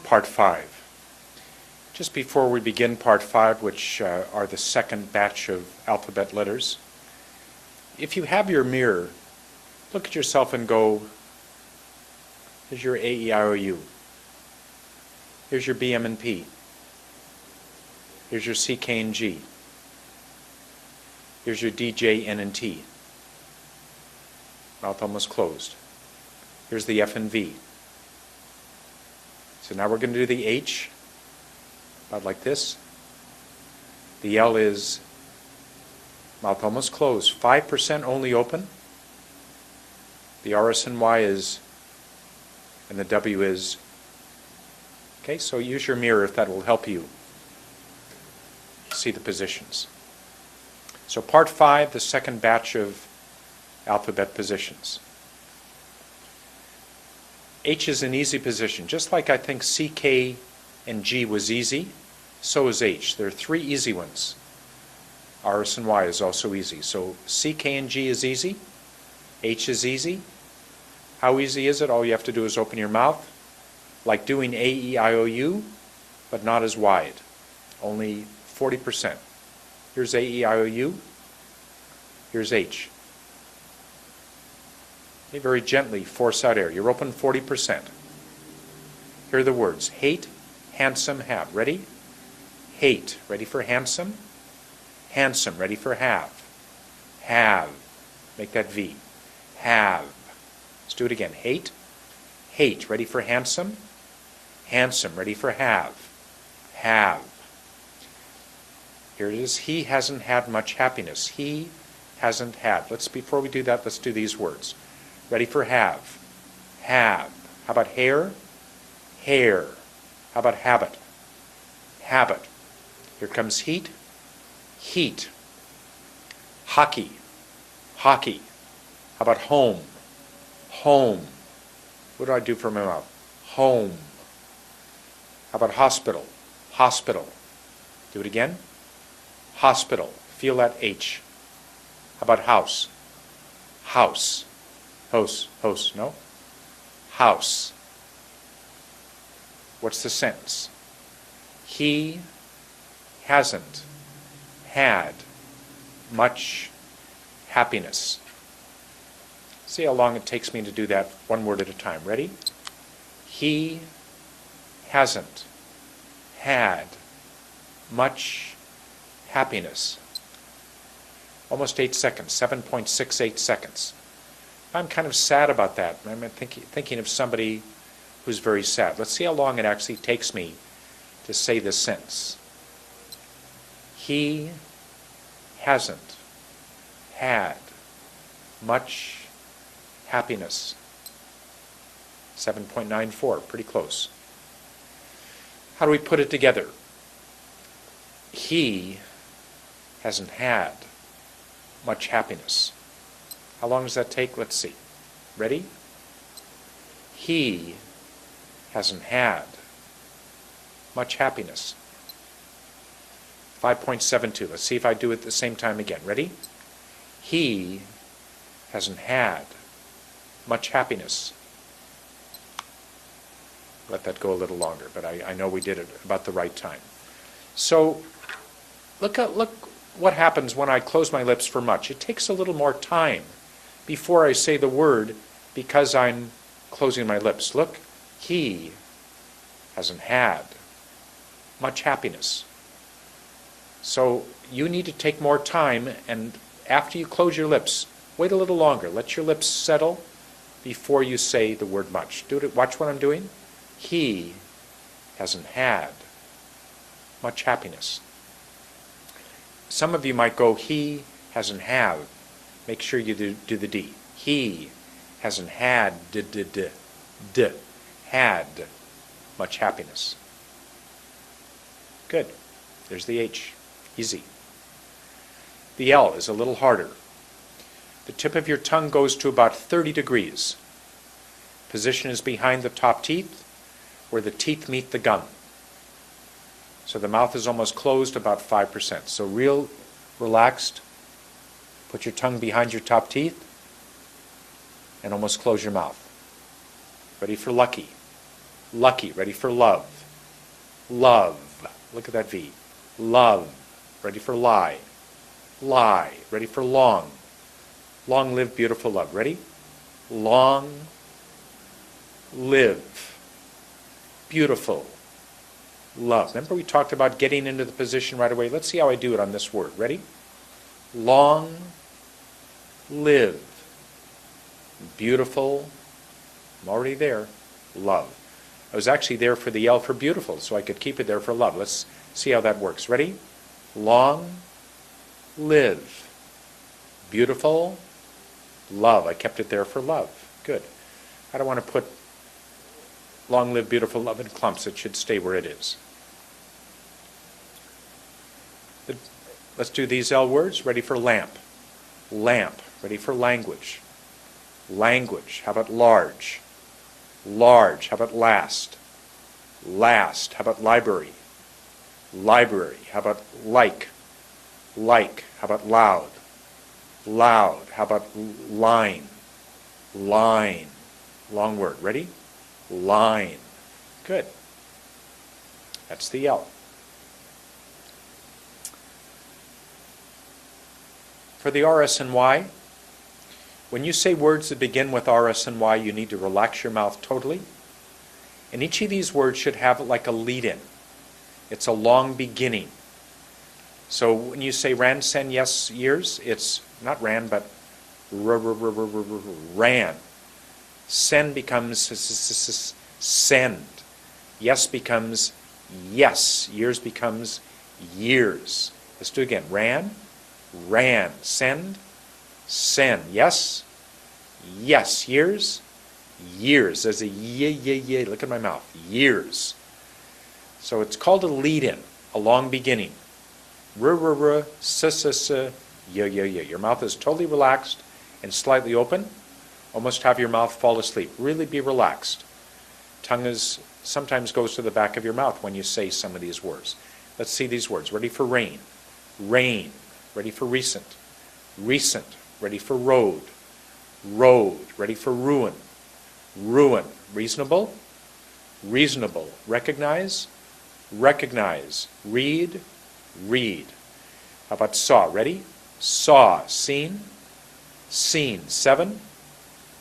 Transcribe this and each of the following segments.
part 5. Just before we begin part 5, which are the second batch of alphabet letters, if you have your mirror, look at yourself and go, here's your A, E, I, O, U. Here's your B, M, and P. Here's your C, K, and G. Here's your D, J, N, and T. Mouth almost closed. Here's the F and V. So now we're going to do the H, about like this. The L is mouth almost closed, 5% only open. The R, S, and Y is, and the W is. Okay, so use your mirror if that will help you see the positions. So part 5, the second batch of alphabet positions. H is an easy position. Just like I think C, K, and G was easy, so is H. There are 3 easy ones. R, S, and Y is also easy. So C, K, and G is easy. H is easy. How easy is it? All you have to do is open your mouth, like doing A, E, I, O, U, but not as wide. Only 40%. Here's A, E, I, O, U. Here's H. Okay, very gently force out air. You're open 40%. Here are the words. Hate, handsome, have. Ready? Hate. Ready for handsome? Handsome. Ready for have. Have. Make that V. Have. Let's do it again. Hate. Hate. Ready for handsome? Handsome. Ready for have. Have. Here it is. He hasn't had much happiness. He hasn't had. Before we do that, let's do these words. Ready for have. Have. How about hair? Hair. How about habit? Habit. Here comes heat. Heat. Hockey. Hockey. How about home? Home. What do I do for my mouth? Home. How about hospital? Hospital. Do it again. Hospital. Feel that H. How about house? House. House, no? House. What's the sentence? He hasn't had much happiness. See how long it takes me to do that one word at a time. Ready? He hasn't had much happiness. Almost 8 seconds, 7.68 seconds. I'm kind of sad about that. I'm thinking of somebody who's very sad. Let's see how long it actually takes me to say this sentence. He hasn't had much happiness. 7.94, pretty close. How do we put it together? He hasn't had much happiness. How long does that take? Let's see. Ready? He hasn't had much happiness. 5.72. Let's see if I do it at the same time again. Ready? He hasn't had much happiness. Let that go a little longer, but I know we did it about the right time. So look what happens when I close my lips for much. It takes a little more time before I say the word because I'm closing my lips. Look, he hasn't had much happiness. So you need to take more time, and after you close your lips, wait a little longer. Let your lips settle before you say the word much. Do it. Watch what I'm doing. He hasn't had much happiness. Some of you might go, he hasn't have. Make sure you do the D. He hasn't had had much happiness. Good. There's the H. Easy. The L is a little harder. The tip of your tongue goes to about 30 degrees. Position is behind the top teeth, where the teeth meet the gum. So the mouth is almost closed, about 5%. So real relaxed. Put your tongue behind your top teeth and almost close your mouth. Ready for lucky. Lucky. Ready for love. love. Look at that V. Love. Ready for lie. Lie. Ready for long. Long live beautiful love. Ready? Long live beautiful love. Remember we talked about getting into the position right away? Let's see how I do it on this word. Ready? Long live beautiful, I'm already there, love. I was actually there for the L for beautiful, so I could keep it there for love. Let's see how that works. Ready? Long live beautiful love. I kept it there for love. Good. I don't want to put long live beautiful love in clumps. It should stay where it is. Let's do these L words. Ready for lamp. Lamp. Ready for language. Language. How about large? Large. How about last? Last. How about library? Library. How about like? Like. How about loud? Loud. How about line? Line. Long word. Ready? Line. Good. That's the L. For the R, S, and Y, when you say words that begin with R, S, and Y, you need to relax your mouth totally. And each of these words should have like a lead-in. It's a long beginning. So when you say ran, sen, yes, years, it's not ran, but ran. Sen becomes send. Yes becomes yes. Years becomes years. Let's do it again. Ran, ran. Send, send. Yes, yes. Years, years. There's a ye. Look at my mouth. Years. So it's called a lead-in, a long beginning. Ye. Your mouth is totally relaxed and slightly open. Almost have your mouth fall asleep. Really be relaxed. Tongue sometimes goes to the back of your mouth when you say some of these words. Let's see these words. Ready for rain. Rain. Ready for recent. Recent. Ready for road. Road. Ready for ruin. Ruin. Reasonable. Reasonable. Recognize. Recognize. Read. Read. How about saw? Ready? Saw. Seen. Seen. Seven.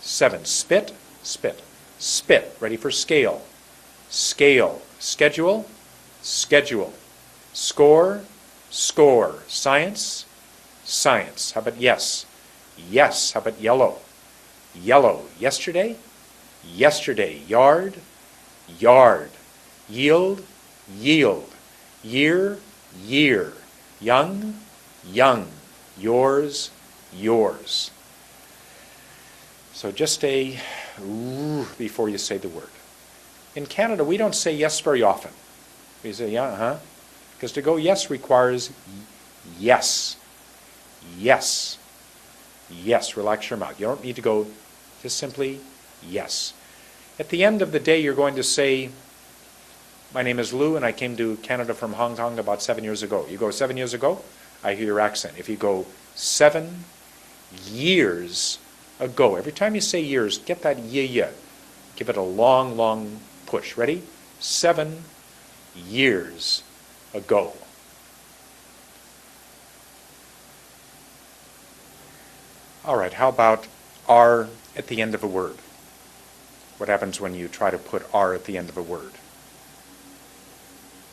Seven. Spit. Spit. Spit. Ready for scale. Scale. Schedule. Schedule. Score. Score. Science. Science. How about yes? Yes. How about yellow? Yellow. Yesterday. Yesterday. Yard. Yard. Yield. Yield. Year. Year. Young. Young. Yours. Yours. So just a before you say the word. In Canada, we don't say yes very often. We say yeah, because to go yes requires yes. Yes. Yes. Relax your mouth. You don't need to go just simply yes. At the end of the day, you're going to say, my name is Lou, and I came to Canada from Hong Kong about 7 years ago. You go 7 years ago, I hear your accent. If you go 7 years ago, every time you say years, get that yeah. Give it a long, long push. Ready? 7 years ago. All right, how about R at the end of a word? What happens when you try to put R at the end of a word?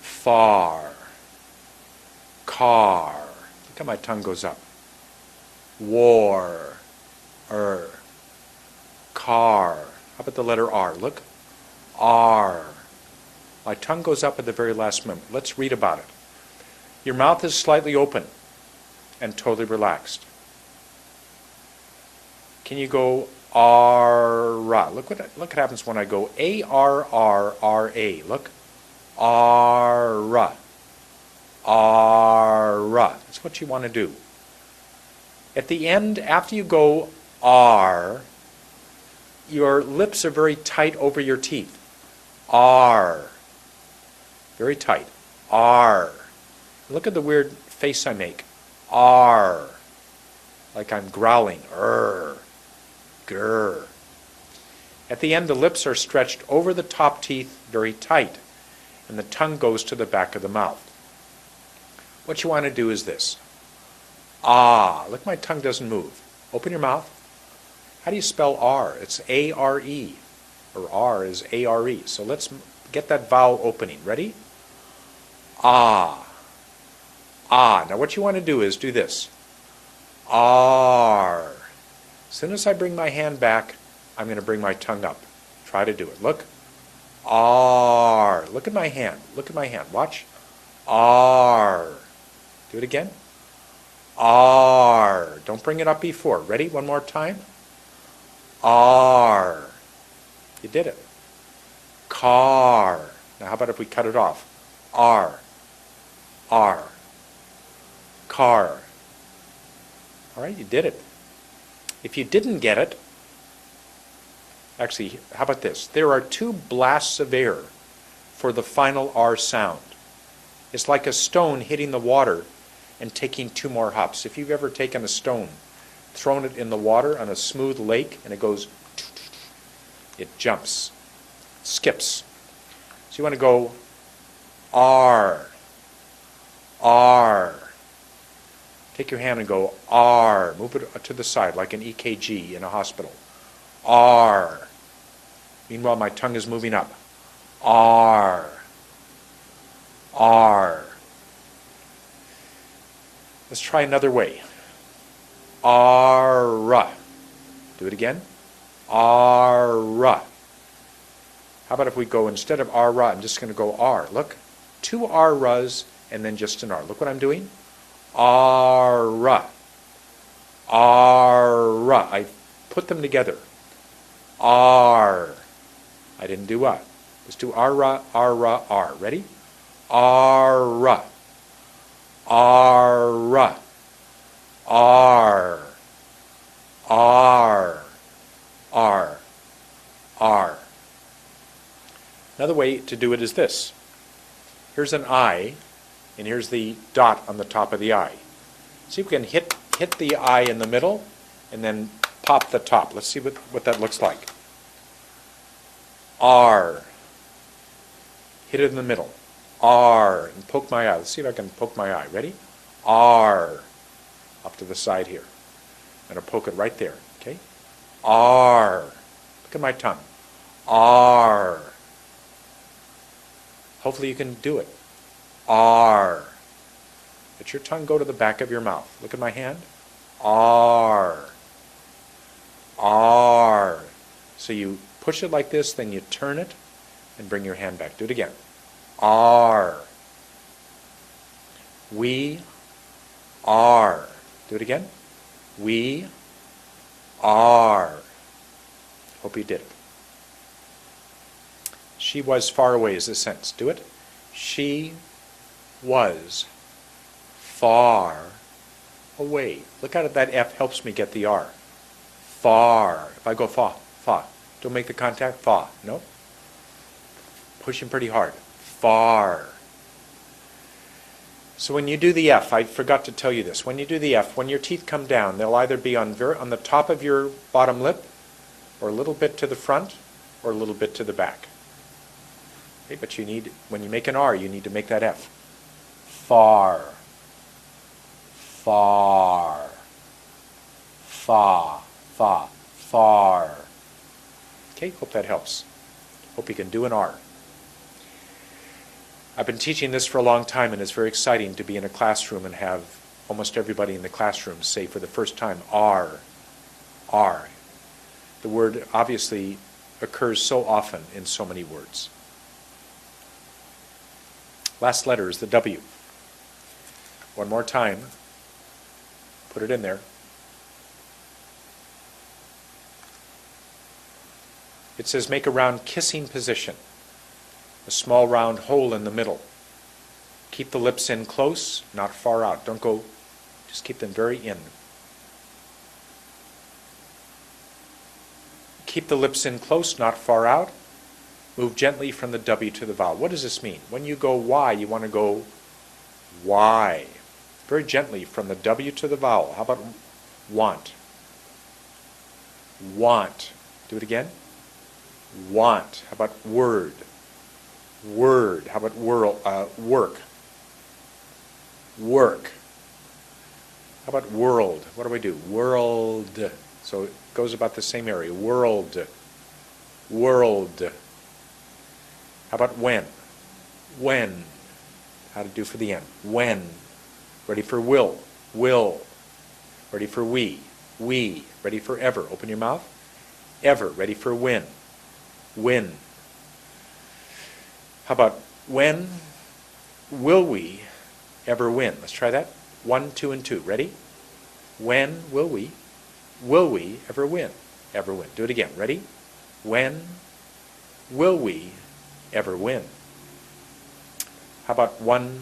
Far. Car. Look how my tongue goes up. War. Car. How about the letter R? Look. R. My tongue goes up at the very last moment. Let's read about it. Your mouth is slightly open and totally relaxed. Can you go R-ra? Look what happens when I go A-R-R-R-A. Look. R-ra. R-ra. That's what you want to do. At the end, after you go R, your lips are very tight over your teeth. R. Very tight. R. Look at the weird face I make. R. Like I'm growling. Grr. At the end, the lips are stretched over the top teeth very tight. and the tongue goes to the back of the mouth. What you want to do is this. Ah. Look, my tongue doesn't move. Open your mouth. How do you spell R? It's A-R-E. Or R is A-R-E. So let's get that vowel opening. Ready? Ah. Ah. Now what you want to do is do this. R. As soon as I bring my hand back, I'm going to bring my tongue up. Try to do it. Look. R. Look at my hand. Look at my hand. Watch. R. Do it again. R. Don't bring it up before. Ready? One more time. R. You did it. Car. Now how about if we cut it off? R. R. Car. All right, you did it. If you didn't get it, actually, how about this? There are 2 blasts of air for the final R sound. It's like a stone hitting the water and taking 2 more hops. If you've ever taken a stone, thrown it in the water on a smooth lake, and it goes, it jumps, skips. So you want to go R, R. Take your hand and go R. Move it to the side like an EKG in a hospital. R. Meanwhile, my tongue is moving up. R. R. Let's try another way. R. Do it again. R. How about if we go, instead of R, I'm just going to go R. Look, 2 R's and then just an R. Look what I'm doing. R. R. I put them together. R. I didn't do A. Let's do R, R, R. Ready? R. R. R. R. R. R. Another way to do it is this. Here's an I, and here's the dot on the top of the I. See if we can hit the I in the middle, and then pop the top. Let's see what that looks like. R. Hit it in the middle. R. And poke my eye. Let's see if I can poke my eye. Ready? R. Up to the side here. I'm going to poke it right there. Okay? R. Look at my tongue. R. Hopefully you can do it. R. Let your tongue go to the back of your mouth. Look at my hand. R. R. So you push it like this, then you turn it and bring your hand back. Do it again. R. We are. Do it again. We are. Hope you did it. She was far away is the sentence. Do it. She was far away. Look at it. That F helps me get the R. Far. If I go fa, fa. Don't make the contact. Fa. No. Pushing pretty hard. Far. So when you do the F, I forgot to tell you this. When you do the F, when your teeth come down, they'll either be on the top of your bottom lip, or a little bit to the front, or a little bit to the back. Okay, but you need, when you make an R, you need to make that F. Far. Far. Fa. Fa. Far. Okay, hope that helps. Hope you can do an R. I've been teaching this for a long time, and it's very exciting to be in a classroom and have almost everybody in the classroom say for the first time, R. R. The word obviously occurs so often in so many words. Last letter is the W. One more time. Put it in there. It says make a round kissing position. A small round hole in the middle. Keep the lips in close, not far out. Don't go, just keep them very in. Keep the lips in close, not far out. Move gently from the W to the vowel. What does this mean? When you go Y, you want to go Y. Very gently from the W to the vowel. How about want? Want. Do it again. Want. How about word? Word. How about work? Work. How about world? What do we do? World. So it goes about the same area. World. World. How about when? When. How to do for the end? When. Ready for will? Will. Ready for we? We. Ready for ever? Open your mouth. Ever. Ready for when? When. How about when will we ever win? Let's try that. 1, 2, and 2. Ready? When will we ever win? Ever win. Do it again. Ready? When will we ever win? How about 1,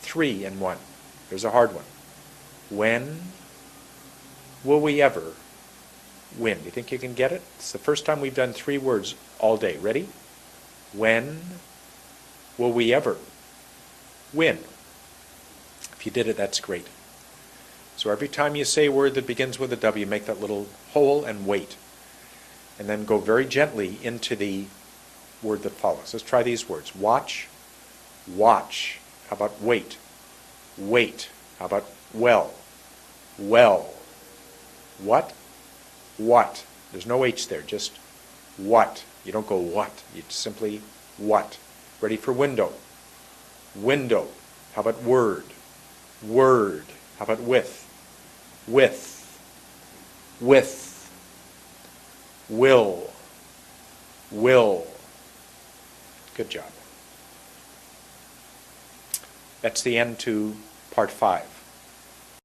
3, and 1? There's a hard one. When will we ever win? Do you think you can get it? It's the first time we've done 3 words all day. Ready? When will we ever win? If you did it, that's great. So every time you say a word that begins with a W, make that little hole and wait. And then go very gently into the word that follows. Let's try these words. Watch. Watch. How about wait? Wait. How about well? Well. What? What. There's no H there, just what. You don't go what. You simply what. Ready for window? Window. How about word? Word. How about with? With. With. Will. Will. Good job. That's the end to part 5.